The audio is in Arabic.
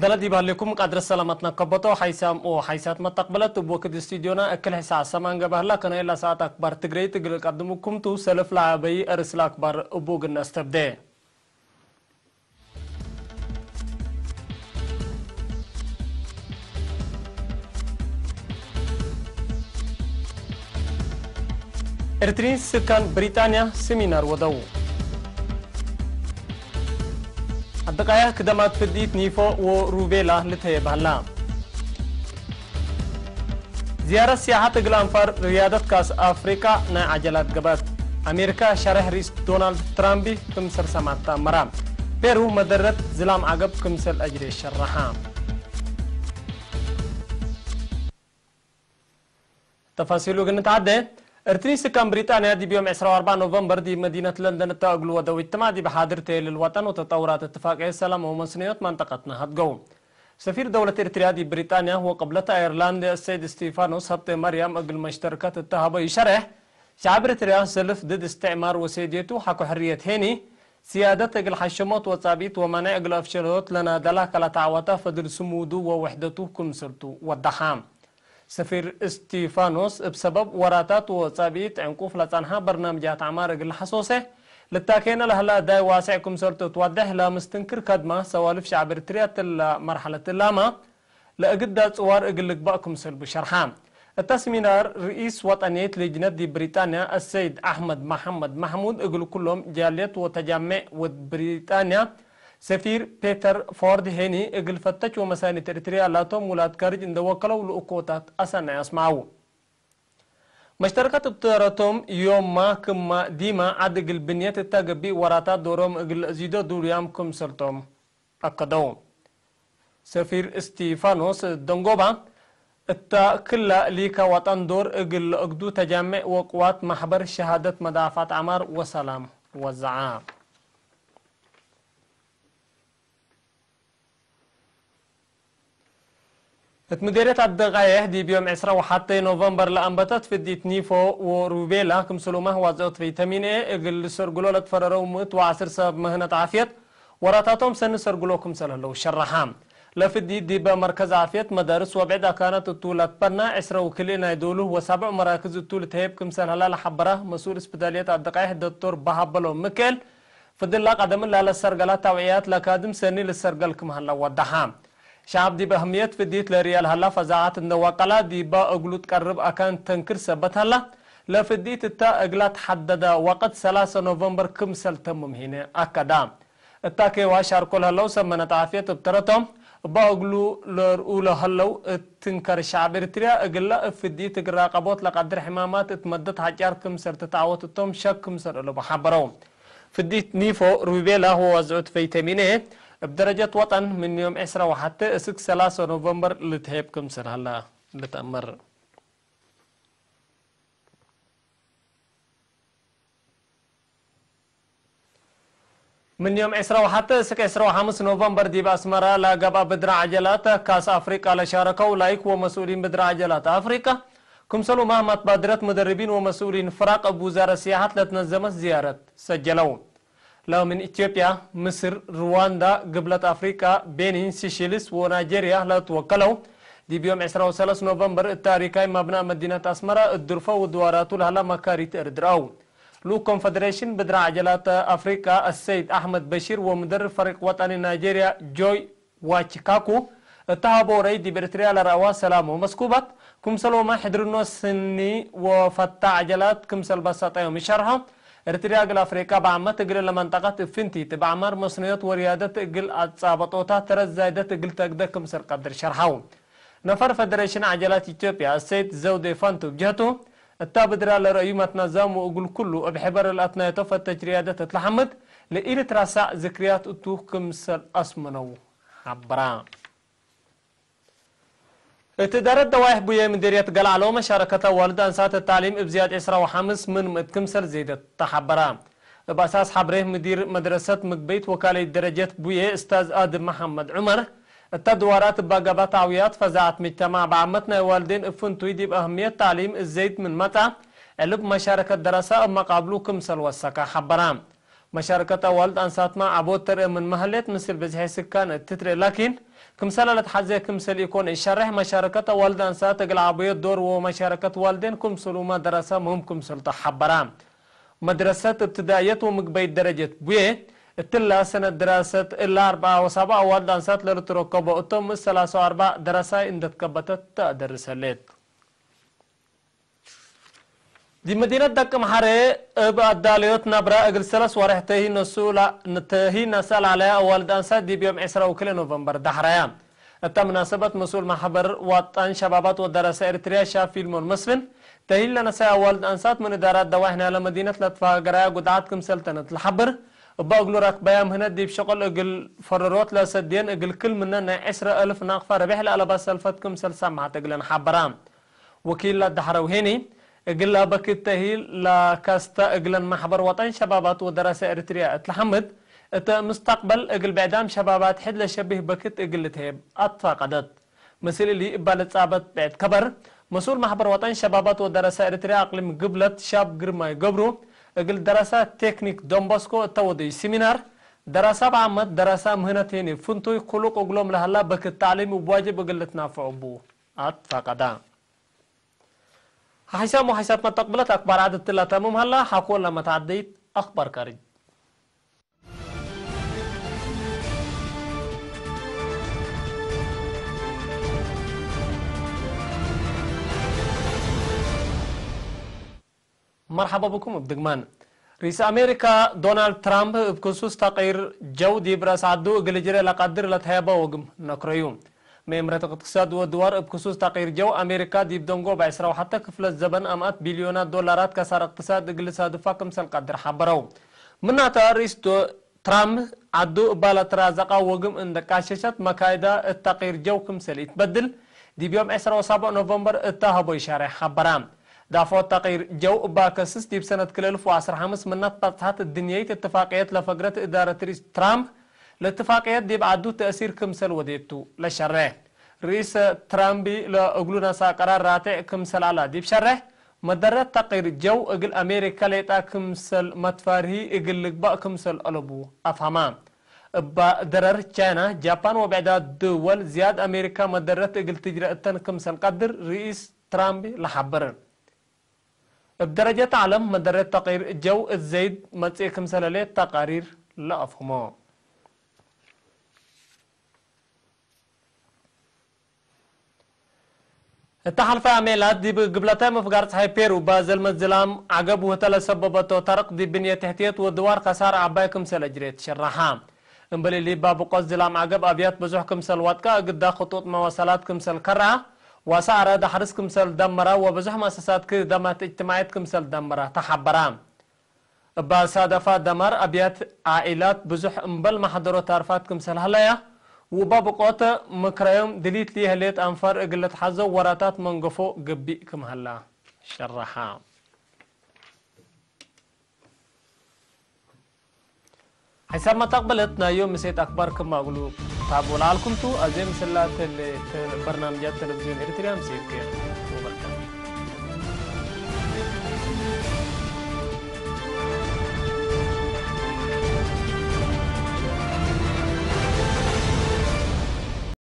دلدي بالكم قدر سلامتنا كبطو حيسام حيسات ما تقبلت بوقت استديونا أكل حساس سمان جبهة لكن إلا ساعات أكبر تجري تقل قدمكم تو سلف لعبي أرسل أكبر أبوق الناس تبدأ إرترين سكان بريطانيا سيمينار ودو الدقايا كدمات فديت نيفو وروبيلا لتهيبهلا زيارة سياحة الأنفار ريادة كاس أفريقيا نا عجلات قبات أمريكا شرح رئيس دونالد ترامبي كمسر سماتا مرام بيرو مدرت زلام عقب كمسر أجري الشرحام تفاصيلو قلنا تعدي ارتني سكان بريطانيا دي بيوم 24 نوفمبر دي مدينة لندن التأقلو ودوي التمادي بحاضرته للوطن وتطورات اتفاقية السلام ومنصنيات منطقتنا هتقوم سفير دولة إريتريا دي بريطانيا هو قبلتها ايرلندا السيد ستيفانوس هبط مريم اقل مشتركات التهابة يشرح شعب إريتريا سلف ضد استعمار وسيديته حكو حرية هيني سيادة اقل حشمات وصابيت ومنع اقل افشلوت لنا دلاك لتعوتا فدل سمودو ووحدته كمسلتو والدحام سفير ستيفانوس بسبب وراتات وصابيت عنقوف لتنها برنامجات عمار اقل حسوسه للتاكين لهلا داي واسعكم سلطة توضح لا مستنكر كدما سوالف شعب إريتريا مرحلة اللاما لأقدات صوار اقلق باكم سلب شرحام التسمينار رئيس وطنية لجنة دي بريطانيا السيد أحمد محمد محمود اقلوا كلهم جالية وتجمع بريطانيا سفير بيتر فورد هيني اقل فتش ومسانة إريتريا لاتهم ولاد كارج اند وكلوا لأقوتات أسانا يسمعوا مشتركات بتراتهم يوم ما كما ديما عدق البنية التاقبي وراتات دورهم اقل زيدو دوريام كم سلطهم أكدوم سفير ستيفانوس دنغوبا التا كلا ليكا وطن دور اقل اقدو تجمع وقوات محبر شهادة مدافعات عمار وسلام والزعام مديرية الدقايق دي بيوم 21 نوفمبر لأنبتت في ديت نيفو وروبيلا كم سلومه وزوت فيتامين اي اقل سرقلو لتفررو موت وعصر سبب مهنة عافية وراتاتهم سن سرقلو كم سلهلو شرحام لفدي دي بمركز عافية مدارس وبعدها كانت الطولة برنا 10 وكلنا يدولو وسبع مراكز الطولة تهيب كم سلهلا لحبره مسؤول اسبتالية الدقايق الدكتور بهابلو مكيل فدل قدم لا للسرقلات توعيات لكادم سني للسرقل كم هلا ودحام شعب دي بأهمية في ديت لريال هلا فزاعات النواقلة دي با أقلو تقرب أكان تنكر سبت هلا لا في ديت التا أقلات حدد وقت 3 نوفمبر كم سلتمم هنا أكدام التاكي واشار كل هلو سمنا تعافية بترتهم با أقلو لرؤولة هلو تنكر شعب إريتريا أقلا في ديت الراقبات لقدر حمامات اتمدت حجار كم سر تتعوت التوم شك كم سر اللي بحبرهم في ديت نيفو روبيلا هو وزعت فيتامينه بدرجة وطن من يوم 10 وحتى 3 نوفمبر لتهيبكم سر هلا لتأمر من يوم 10 وحتى 5 نوفمبر دي بأسمرة لاقبا بدر عجلات كاس أفريقيا لشاركوا لايك ومسؤولين بدر عجلات أفريقيا كم سلو مهما تبادرت مدربين ومسؤولين فراق وزارة السياحة لتنظمت زيارة سجلوا لو من إثيوبيا مصر رواندا قبلة أفريقيا بنين سيشيلس ونيجيريا لا توكلوا دي بيوم 13 نوفمبر التاريخي مبنى مدينة أسمرة الدرفة ودوارات لها مكاري تردراو لو كونفدريشن بدر عجلات أفريقيا السيد أحمد بشير ومدرب فريق وطني نيجيريا جوي واتشيكاكو اتهابوا ريدي بريتريا لرأوا سلام ومسكوبات كم سلوما حضرنو سني وفتح عجلات كم سلبسات يوم شرحه إريتريا قل أفريقيا بعمة تقل لمنطقة فنتي تبعمر مصنيات وريادة تقل أتصابطوتا ترز زايدة تقل تقدكم سر قدر شرحاو نفر فدريشن عجلات إثيوبيا السيد زودي فانتو بجهته التابدرا لرأيومة نظام وقل كله بحبر الأثناء فتج ريادة تتلحمد لإلة راسع ذكريات اتوه كمسر أسمنو حبران اتدارت دوائح بوية مديرية قلع لو مشاركة والدة أنسات التعليم ابزياد 15 من متكمسر زيدة تحبران بأساس حبره مدير مدرسة مقبيت وكالة درجة بوية استاذ آدم محمد عمر التدوارات باقبات عويات فزاعت مجتمع بعمتنا والدين افنتوي دي بأهمية تعليم الزيت من متى علب مشاركة دراسة اما قابلو كمسل والسكا حبران مشاركة والد أنسات ما عبوتر من مهلت مثل بزحي سكان التتر لكن كمسلة حزة كمسل يكون الشرح مشاركة والد أنسات العبية دور ومشاركة والدين كمسلوا مدرسة مهم كمسل تحبرام مدرسة ابتدائية ومقبي درجة بيه التلا سنة دراسة إلا 4 و7 والد أنسات لرتركبوا أتم 3 و4 دراسة إن تكبتت تدرس الليت دي مدينة دك محرة بأداليوت نبرة أجل سلس ورحته نسولا نتهي نسال عليها والد أنسات دي بيوم 20 نوفمبر دحريا التا مناسبة مسؤول محبر وطن شبابات ودراسة إريتريا شاف فيلم مسفن تهي لنا سا والد أنسات من إدارات دواحنا على مدينة لطفا قرايا قدعاتكم سلطنة الحبر باقلو راكبايا مهنا دي بشغل أجل فرروت لسدين أجل كل مننا 10,000 ناقفة ربح لألبا سلفتكم سلسامة تقلن حبرام وكيل الدحروهيني أجل بكت تهي لكاستا أجلن محبر وطن شبابات ودراسة إريتريا الحمد مستقبل أجل بعدام شبابات حد لشبه بكت أجل تهيب أتفاقدت مثل اللي إبالة صابت بعد كبر مسؤول محبر وطن شبابات ودراسة إريتريا أقلم قبلت شاب قرما يقبرو أجل دراسة تكنيك دونباسكو التوضي سيمينار دراسة بعمد دراسة مهنتيني فنتوي قلوق أقلوم لهلا بكت تعليم وبواجب أجل تنافع بو أتفاقدا حساب وحساب ما تقبلت أكبر عدد تلا تمام هلا حقول لما تعديت أخبار كارج مرحبا بكم بدقمان رئيس أمريكا دونالد ترامب بخصوص تغيير جو دي براس عدو قلجري لقدر لتهيبا وقم نكريوم ميمرة اقتصاد ودوار بخصوص تغيير جو أمريكا دي بدونغو بعسرة وحتى كفل الزبن أمات بليونات دولارات كسر اقتصاد قلس هدفا كمسل قدر حبرو منها رئيس ترامب عدو بالة رازقا وقم عند كاششت مكايدة التغيير جو كمسل يتبدل دي بيوم 27 نوفمبر اتهبو يشارع حبرام دافعوا تغيير جو باكسس دي بسنة كل 2015 من نطبطات الدنيا اتفاقيات لفقرة إدارة رئيس ترامب الاتفاقيات دي بعدو تأثير كمسل وديبتو لشرح رئيس ترامبي لأقلونا قرار راتع كمسل على دي بشرح مدرة تغيير جو اقل أمريكا ليتا كمسل متفارهي اقل لقباء كمسل ألبو أفهمان درر تشاينا جابان وبعداد دول زياد أمريكا مدرة اقل تجرأتن كمسل قدر رئيس ترامبي لحبرن بدرجة تعلم مدرة تغيير جو الزيد متسي كمسل ليه تقارير لا أفهمه التحالف عملات دي قبلتها مفقارة هايبيرو بازل مزلام عقب وهتلا سببته طرق دي بنية تحتيت ودوار خسار عبايكم سلجريت شرحام انبلي اللي بابو قوز زلام عقب أبيات بزوحكم سلواتكا قد خطوط مواصلاتكم سلكرعة وسعر دحرسكم سل دمرة وبزوح مؤسسات كي دمات اجتماعيتكم سل دمرة تحبرام بصادفات دمر أبيات عائلات بزوح انبل محضروا تعرفاتكم سل هلايا وباب قوت مكريم دليت ليه ليت أنفر قلت حزو وراتات منقفو قبيكم هلا شرحا حساب ما تقبلتنا يوم مسيت أكبر كما أقولوا تابوا لعلكم تو أزيم سلات البرنامجات تلفزيون إريتريا مسيت كير